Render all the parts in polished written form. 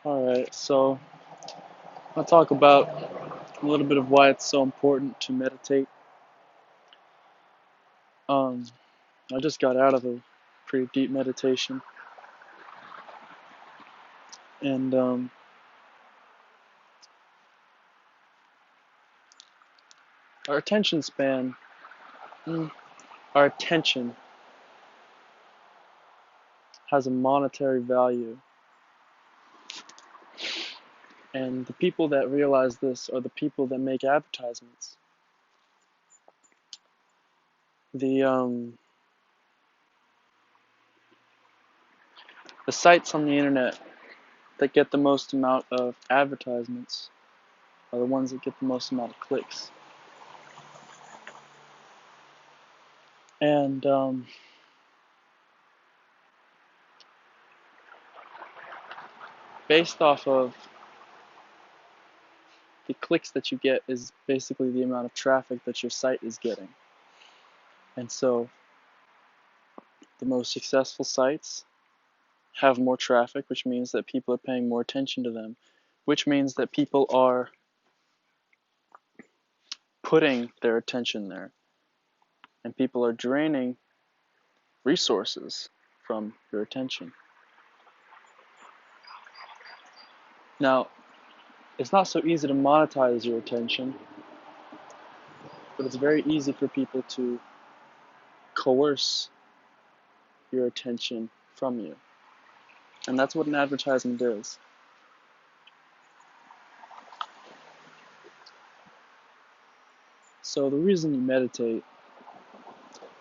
Alright, so I'll talk about a little bit of why it's so important to meditate. Um, I just got out of a pretty deep meditation, and our attention span, mm, our attention has a monetary value, and the people that realize this are the people that make advertisements. The um, the sites on the internet that get the most amount of advertisements are the ones that get the most amount of clicks. And based off of the clicks that you get is basically the amount of traffic that your site is getting. And so the most successful sites have more traffic, which means that people are paying more attention to them, which means that people are putting their attention there, and people are draining resources from your attention. Now, it's not so easy to monetize your attention, but it's very easy for people to coerce your attention from you. And that's what an advertisement is. So the reason you meditate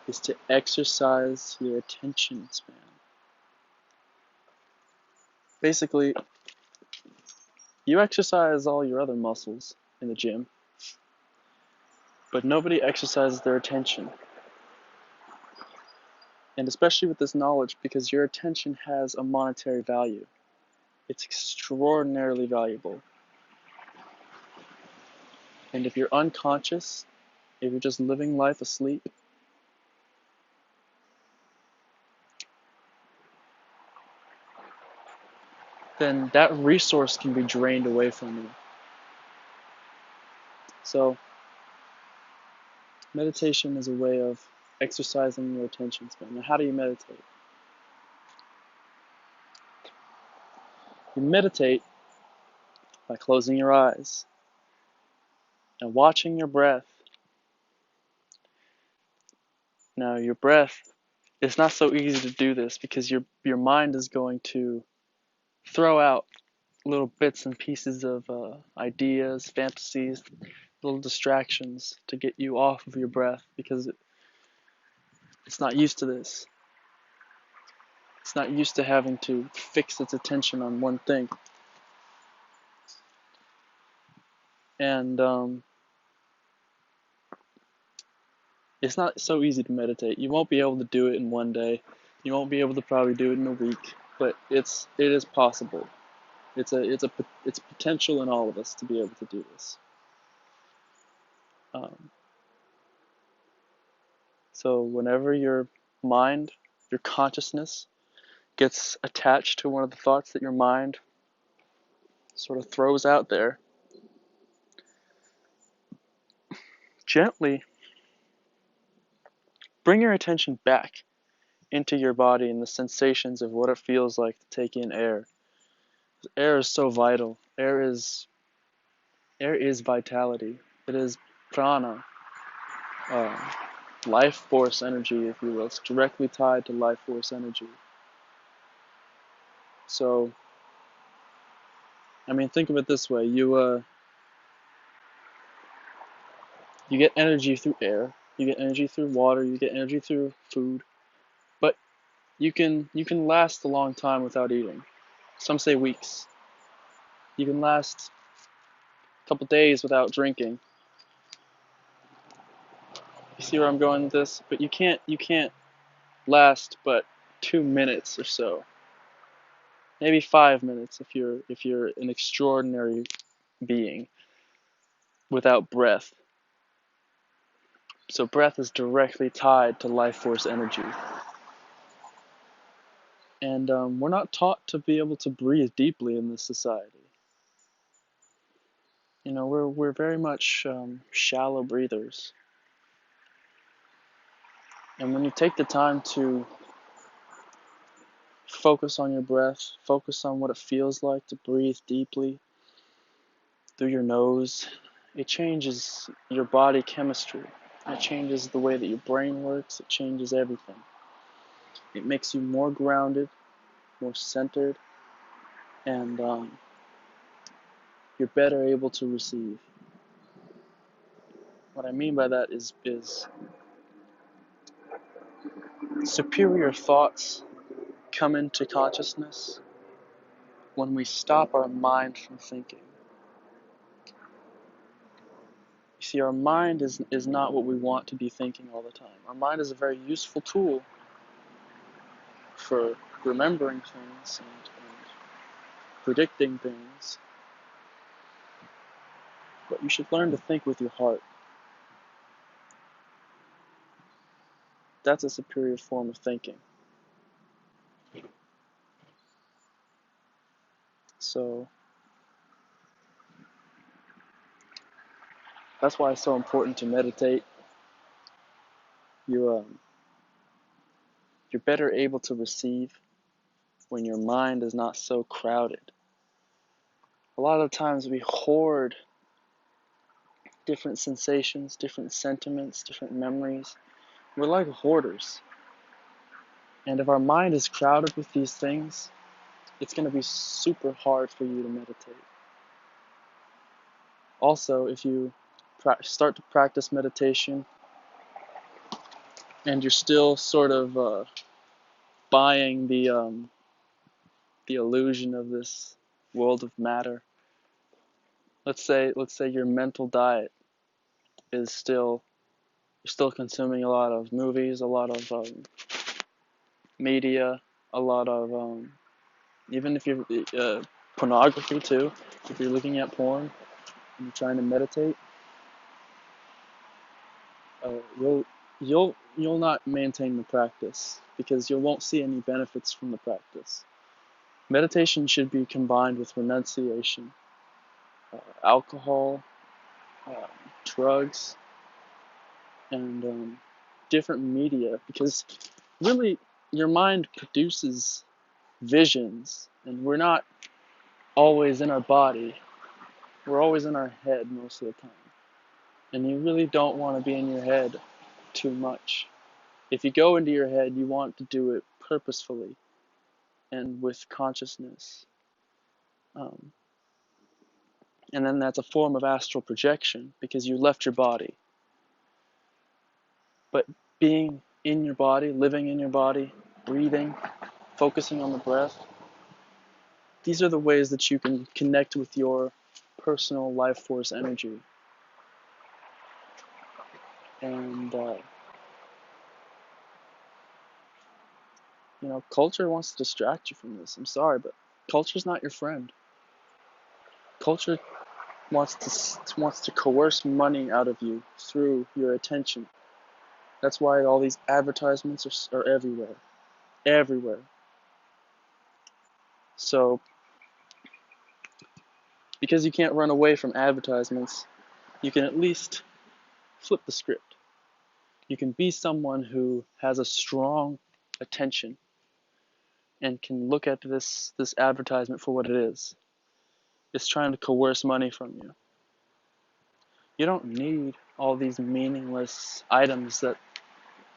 is to exercise your attention span. Basically, you exercise all your other muscles in the gym, but nobody exercises their attention. And especially with this knowledge, because your attention has a monetary value. It's extraordinarily valuable. And if you're unconscious, if you're just living life asleep, then that resource can be drained away from you. So, meditation is a way of exercising your attention span. Now, how do you meditate? You meditate by closing your eyes and watching your breath. Now, your breath, it's not so easy to do this because your mind is going to throw out little bits and pieces of ideas, fantasies, little distractions to get you off of your breath because it's not used to this. It's not used to having to fix its attention on one thing. And it's not so easy to meditate. You won't be able to do it in one day. You won't be able to probably do it in a week, but it is possible. It's potential in all of us to be able to do this. Um, so whenever your mind, your consciousness gets attached to one of the thoughts that your mind sort of throws out there, gently bring your attention back into your body and the sensations of what it feels like to take in air. Air is so vital. Air is vitality. It is prana, uh, life force energy, if you will. It's directly tied to life force energy. So, I mean, think of it this way: you get energy through air, you get energy through water, you get energy through food, but you can last a long time without eating. Some say weeks. You can last a couple days without drinking. You see where I'm going with this? But you can't last but 2 minutes or so. Maybe 5 minutes if you're an extraordinary being without breath. So breath is directly tied to life force energy. And we're not taught to be able to breathe deeply in this society. We're very much shallow breathers. And when you take the time to focus on your breath, focus on what it feels like to breathe deeply through your nose, it changes your body chemistry. It changes the way that your brain works. It changes everything. It makes you more grounded, more centered, and you're better able to receive. What I mean by that is superior thoughts come into consciousness when we stop our mind from thinking. You see, our mind is not what we want to be thinking all the time. Our mind is a very useful tool for remembering things and predicting things. But you should learn to think with your heart. That's a superior form of thinking. So that's why it's so important to meditate. You're better able to receive when your mind is not so crowded. A lot of times we hoard different sensations, different sentiments, different memories. We're like hoarders. And if our mind is crowded with these things, it's going to be super hard for you to meditate. Also, if you start to practice meditation and you're still sort of buying the illusion of this world of matter, let's say your mental diet is still you're still consuming a lot of movies, a lot of media, a lot of even if you're pornography too. If you're looking at porn and you're trying to meditate, you'll not maintain the practice because you won't see any benefits from the practice. Meditation should be combined with renunciation, alcohol, drugs, and different media, because really your mind produces visions, and we're not always in our body. We're always in our head most of the time. And you really don't want to be in your head too much. If you go into your head, you want to do it purposefully and with consciousness. And then that's a form of astral projection because you left your body. But being in your body, living in your body, breathing, focusing on the breath, these are the ways that you can connect with your personal life force energy. And culture wants to distract you from this. I'm sorry, but culture's not your friend. Culture wants to coerce money out of you through your attention. That's why all these advertisements are everywhere. So, because you can't run away from advertisements, you can at least flip the script. You can be someone who has a strong attention and can look at this advertisement for what it is. It's trying to coerce money from you. You don't need all these meaningless items that,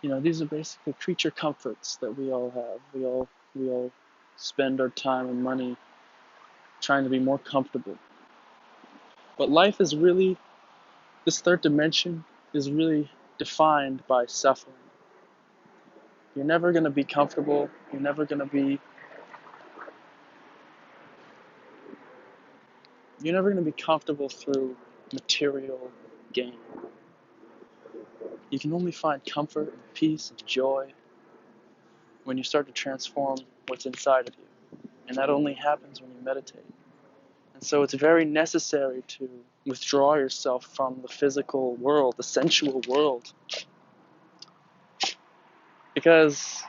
these are basically creature comforts that we all have. We all spend our time and money trying to be more comfortable. But life is really, this third dimension is really defined by suffering. You're never going to be comfortable. You're never going to be comfortable through material gain. You can only find comfort and peace and joy when you start to transform what's inside of you. And that only happens when you meditate. And so it's very necessary to withdraw yourself from the physical world, the sensual world. Because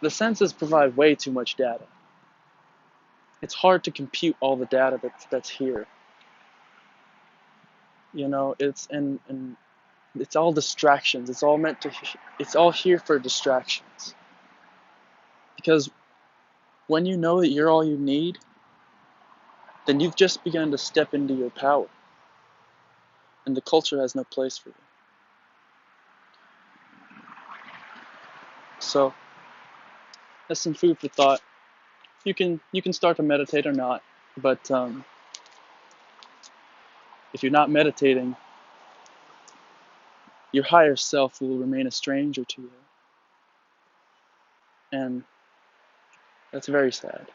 The senses provide way too much data. It's hard to compute all the data that's here. You know, and it's all distractions. It's all here for distractions. Because when you know that you're all you need, then you've just begun to step into your power, and the culture has no place for you. So that's some food for thought. You can start to meditate or not, but if you're not meditating, your higher self will remain a stranger to you, and that's very sad.